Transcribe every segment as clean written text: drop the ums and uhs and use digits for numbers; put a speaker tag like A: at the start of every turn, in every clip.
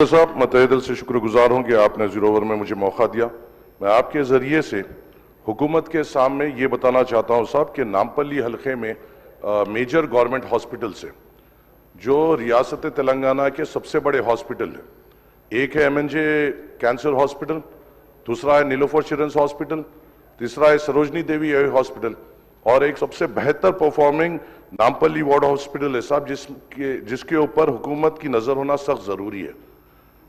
A: साहब, मैं तहे दिल से शुक्रगुजार हूँ कि आपने ज़ीरो ओवर में मुझे मौका दिया। मैं आपके ज़रिए से हुकूमत के सामने ये बताना चाहता हूँ साहब कि नामपल्ली हलके में मेजर गवर्नमेंट हॉस्पिटल से जो रियासत तेलंगाना के सबसे बड़े हॉस्पिटल है, एक है MNJ कैंसर हॉस्पिटल, दूसरा है नीलोफर चिल्ड्रंस हॉस्पिटल, तीसरा है सरोजनी देवी आई हॉस्पिटल और एक सबसे बेहतर परफॉर्मिंग नामपल्ली वार्ड हॉस्पिटल है साहब, जिसके ऊपर हुकूमत की नज़र होना सख्त ज़रूरी है।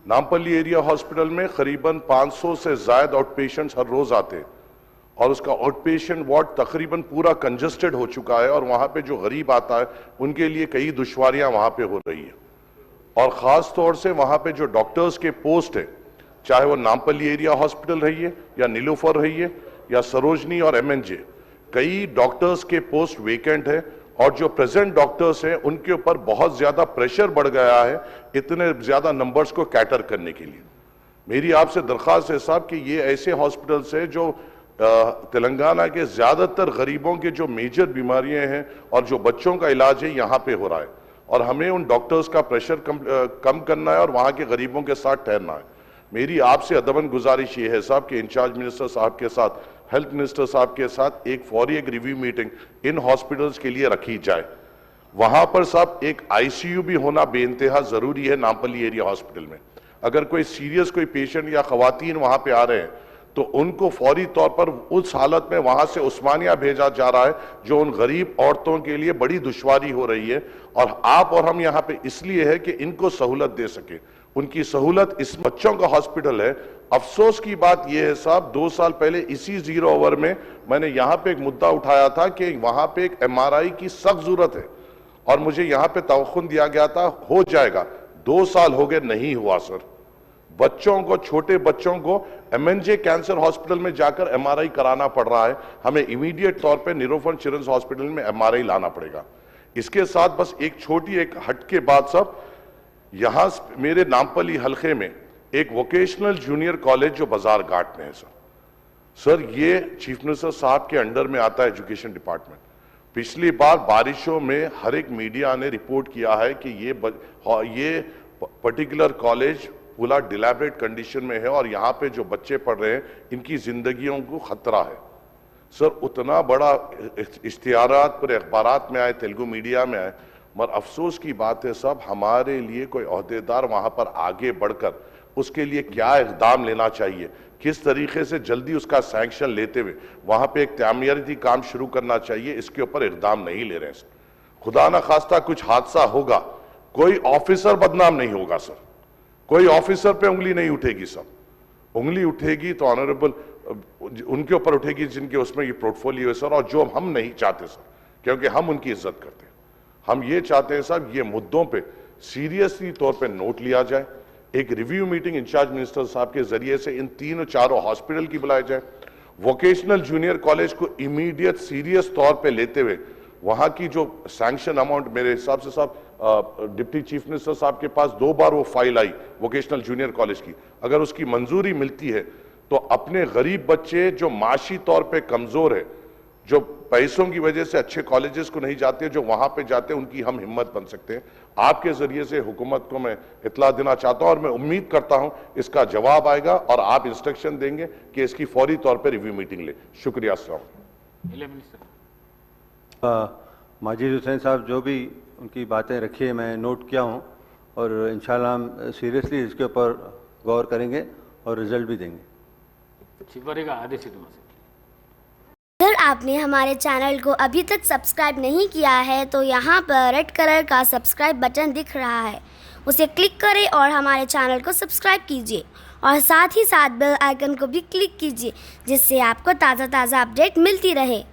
A: नामपल्ली एरिया हॉस्पिटल में करीबन 500 से ज़ायद आउट पेशेंट्स हर रोज़ आते हैं और उसका आउट पेशेंट वार्ड तकरीबन पूरा कंजस्टेड हो चुका है और वहाँ पे जो गरीब आता है उनके लिए कई दुश्वारियाँ वहाँ पे हो रही है और ख़ास तौर से वहाँ पे जो डॉक्टर्स के पोस्ट है, चाहे वो नामपल्ली एरिया हॉस्पिटल रही है या नीलोफर रही है या सरोजनी और MNJ, कई डॉक्टर्स के पोस्ट वेकेंट है और जो प्रेजेंट डॉक्टर्स हैं उनके ऊपर बहुत ज़्यादा प्रेशर बढ़ गया है इतने ज़्यादा नंबर्स को कैटर करने के लिए। मेरी आपसे दरख्वास्त है साहब कि ये ऐसे हॉस्पिटल्स हैं जो तेलंगाना के ज़्यादातर गरीबों के जो मेजर बीमारियां हैं और जो बच्चों का इलाज है यहाँ पे हो रहा है और हमें उन डॉक्टर्स का प्रेशर कम करना है और वहाँ के गरीबों के साथ ठहरना है। मेरी आपसे अदबन गुजारिश ये है साहब कि इंचार्ज मिनिस्टर साहब के साथ, हेल्थ मिनिस्टर साहब के साथ एक फौरी एक रिव्यू मीटिंग इन हॉस्पिटल्स के लिए रखी जाए। वहां पर साहब एक ICU भी होना बेइंतहा जरूरी है नामपल्ली एरिया हॉस्पिटल में। अगर कोई सीरियस कोई पेशेंट या खवातीन वहां पे आ रहे हैं तो उनको फौरी तौर पर उस हालत में वहां से उस्मानिया भेजा जा रहा है जो उन गरीब औरतों के लिए बड़ी दुश्वारी हो रही है और आप और हम यहाँ पे इसलिए है कि इनको सहूलत दे सके। उनकी सहूलत इस बच्चों का हॉस्पिटल है। अफसोस की बात यह है साहब, 2 साल पहले इसी ज़ीरो ओवर में मैंने यहाँ पे एक मुद्दा उठाया था कि वहाँ पे एक MRI की सख्त जरूरत है और मुझे यहाँ पे तवख्खुन दिया गया था हो जाएगा। 2 साल हो गए, नहीं हुआ सर। बच्चों को, छोटे बच्चों को MNJ कैंसर हॉस्पिटल में जाकर MRI कराना पड़ रहा है। हमें इमीडिएट तौर पे नीलोफर चिल्ड्रंस हॉस्पिटल में MRI लाना पड़ेगा। इसके साथ बस एक छोटी एक हट के बाद साहब, यहाँ मेरे नामपल्ली हलके में एक वोकेशनल जूनियर कॉलेज जो बाजार घाट में है सर, ये चीफ मिनिस्टर साहब के अंडर में आता है एजुकेशन डिपार्टमेंट। पिछली बार बारिशों में हर एक मीडिया ने रिपोर्ट किया है कि ये पर्टिकुलर कॉलेज पूरा डिलैबरेट कंडीशन में है और यहाँ पे जो बच्चे पढ़ रहे हैं इनकी जिंदगियों को खतरा है सर। उतना बड़ा इश्तिहारात पूरे अखबारात में आए, तेलुगु मीडिया में आए, मगर अफसोस की बात है साहब, हमारे लिए कोई ओहदेदार वहाँ पर आगे बढ़कर उसके लिए क्या इक़दाम लेना चाहिए, किस तरीके से जल्दी उसका सैंक्शन लेते हुए वहाँ पे एक तामीराती काम शुरू करना चाहिए, इसके ऊपर इक़दाम नहीं ले रहे हैं सर। खुदा न खास्ता कुछ हादसा होगा, कोई ऑफिसर बदनाम नहीं होगा सर, कोई ऑफिसर पे उंगली नहीं उठेगी सर। उंगली उठेगी तो ऑनरेबल उनके ऊपर उठेगी जिनके उसमें ये पोर्टफोलियो है सर, और जो हम नहीं चाहते सर, क्योंकि हम उनकी इज्जत करते हैं। हम ये चाहते हैं साहब ये मुद्दों पे सीरियसली तौर पे नोट लिया जाए, एक रिव्यू मीटिंग इंचार्ज मिनिस्टर साहब के जरिए से इन 3-4 हॉस्पिटल की बुलाई जाए, वोकेशनल जूनियर कॉलेज को इमीडिएट सीरियस तौर पे लेते हुए वहाँ की जो सैंक्शन अमाउंट, मेरे हिसाब से साहब डिप्टी चीफ मिनिस्टर साहब के पास 2 बार वो फाइल आई वोकेशनल जूनियर कॉलेज की, अगर उसकी मंजूरी मिलती है तो अपने गरीब बच्चे जो माशी तौर पे कमजोर है, जो पैसों की वजह से अच्छे कॉलेजेस को नहीं जाते, जो वहां पे जाते हैं, उनकी हम हिम्मत बन सकते हैं। आपके जरिए से हुकूमत को मैं इत्तला देना चाहता हूं और मैं उम्मीद करता हूं इसका जवाब आएगा और आप इंस्ट्रक्शन देंगे कि इसकी फौरी तौर पे रिव्यू मीटिंग ले। शुक्रिया।
B: माजिद हुसैन साहब जो भी उनकी बातें रखी है मैं नोट किया हूँ और इंशाल्लाह हम सीरियसली इसके ऊपर गौर करेंगे और रिजल्ट भी देंगे।
C: अगर आपने हमारे चैनल को अभी तक सब्सक्राइब नहीं किया है तो यहाँ पर रेड कलर का सब्सक्राइब बटन दिख रहा है, उसे क्लिक करें और हमारे चैनल को सब्सक्राइब कीजिए और साथ ही साथ बेल आइकन को भी क्लिक कीजिए जिससे आपको ताज़ा अपडेट मिलती रहे।